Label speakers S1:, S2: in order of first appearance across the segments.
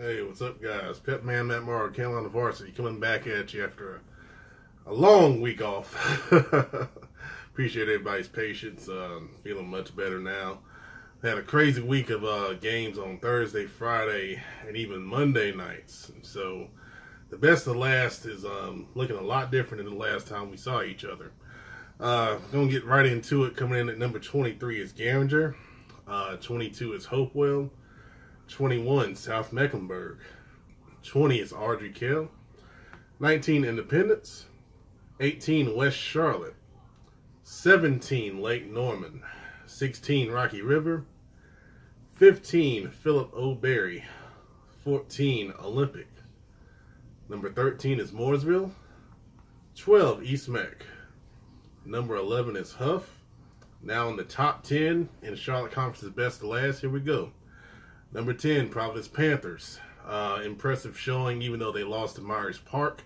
S1: Hey, what's up, guys? Pepman Matt Morrow, Carolina Varsity, coming back at you after a long week off. Appreciate everybody's patience. Feeling much better now. Had a crazy week of games on Thursday, Friday, and even Monday nights. So the best of the last is looking a lot different than the last time we saw each other. Gonna get right into it. Coming in at number 23 is Garinger. 22 is Hopewell. 21, South Mecklenburg. 20 is Ardrey Kell. 19, Independence. 18, West Charlotte. 17, Lake Norman. 16, Rocky River. 15, Philip O'Berry. 14, Olympic. Number 13 is Mooresville. 12, East Meck. Number 11 is Huff. Now in the top 10 in Charlotte Conference's best of last. Here we go. Number 10, Providence Panthers. Impressive showing, even though they lost to Myers Park.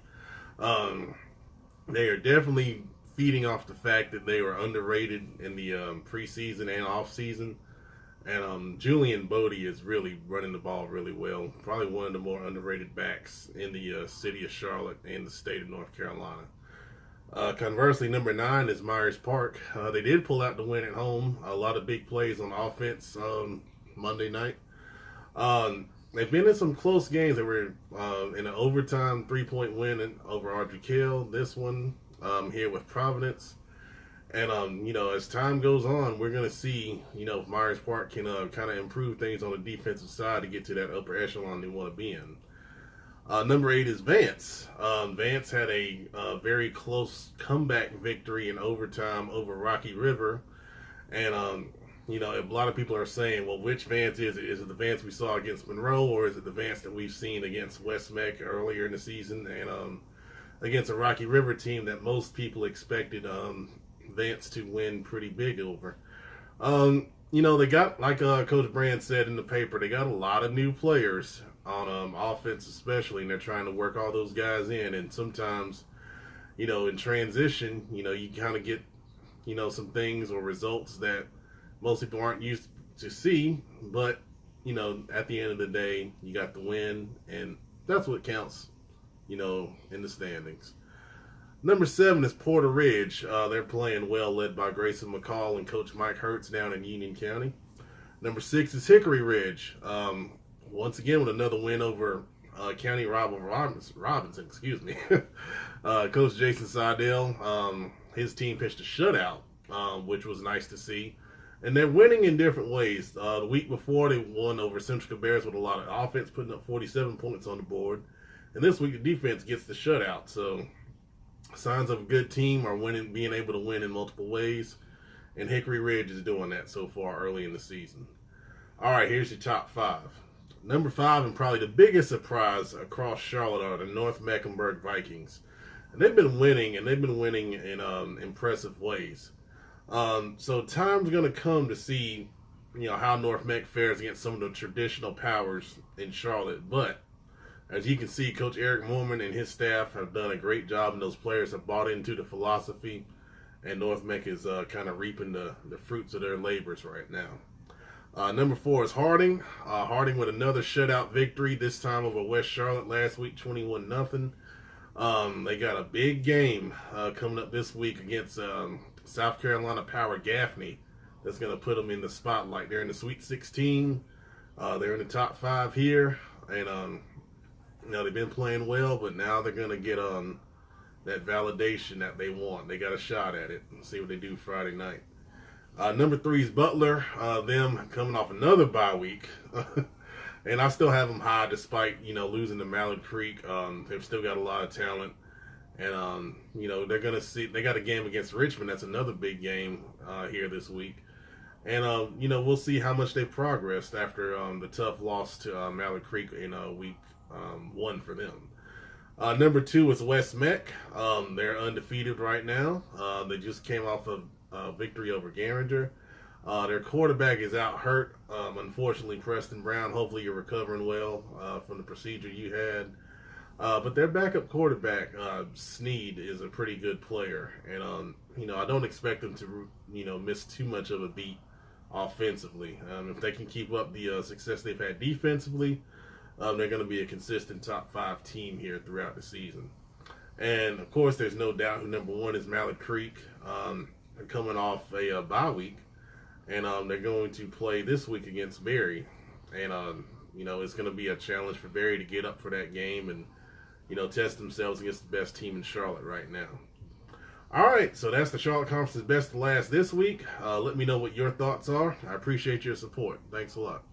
S1: They are definitely feeding off the fact that they were underrated in the preseason and offseason. And Julian Bodie is really running the ball really well. Probably one of the more underrated backs in the city of Charlotte and the state of North Carolina. Conversely, number 9 is Myers Park. They did pull out the win at home. A lot of big plays on offense Monday night. They've been in some close games. They were in an overtime 3-point win over Ardrey Kell. This one here with Providence. And, as time goes on, we're going to see, if Myers Park can kind of improve things on the defensive side to get to that upper echelon they want to be in. Number 8 is Vance. Vance had a very close comeback victory in overtime over Rocky River. And, a lot of people are saying, well, which Vance is it? Is it the Vance we saw against Monroe, or is it the Vance that we've seen against West Meck earlier in the season and against a Rocky River team that most people expected Vance to win pretty big over? They got, like Coach Brand said in the paper, they got a lot of new players on offense especially, and they're trying to work all those guys in. And sometimes, in transition, you kind of get, some things or results that most people aren't used to see, but at the end of the day, you got the win, and that's what counts, in the standings. Number 7 is Porter Ridge. They're playing well, led by Grayson McCall and Coach Mike Hertz down in Union County. Number 6 is Hickory Ridge. Once again with another win over County Robinson. Excuse me. Coach Jason Seidel, his team pitched a shutout, which was nice to see. And they're winning in different ways. The week before, they won over Central Bears with a lot of offense, putting up 47 points on the board. And this week, the defense gets the shutout. So, signs of a good team are being able to win in multiple ways. And Hickory Ridge is doing that so far early in the season. All right, here's your top 5. Number 5, and probably the biggest surprise across Charlotte, are the North Mecklenburg Vikings. And they've been winning in impressive ways. So time's going to come to see, how North Meck fares against some of the traditional powers in Charlotte. But as you can see, Coach Eric Moorman and his staff have done a great job, and those players have bought into the philosophy, and North Meck is kind of reaping the fruits of their labors right now. Number 4 is Harding. Harding with another shutout victory, this time over West Charlotte last week, 21-0. They got a big game coming up this week against South Carolina Power Gaffney. That's going to put them in the spotlight. They're in the Sweet 16. They're in the top 5 here. And, they've been playing well, but now they're going to get that validation that they want. They got a shot at it. Let's see what they do Friday night. Number 3 is Butler. Them coming off another bye week. And I still have them high despite, losing to Mallard Creek. They've still got a lot of talent. And, they're going to see, they got a game against Richmond. That's another big game here this week. And, we'll see how much they've progressed after the tough loss to Mallard Creek in week 1 for them. Number 2 is West Meck. They're undefeated right now. They just came off a victory over Garinger. Their quarterback is out hurt. Unfortunately, Preston Brown. Hopefully you're recovering well from the procedure you had. But their backup quarterback, Sneed, is a pretty good player. And, I don't expect them to, miss too much of a beat offensively. If they can keep up the success they've had defensively, they're going to be a consistent top 5 team here throughout the season. And of course, there's no doubt who number 1 is Mallard Creek. They're coming off a bye week, and they're going to play this week against Berry. And it's going to be a challenge for Berry to get up for that game and test themselves against the best team in Charlotte right now. All right, so that's the Charlotte Conference's best to last this week. Let me know what your thoughts are. I appreciate your support. Thanks a lot.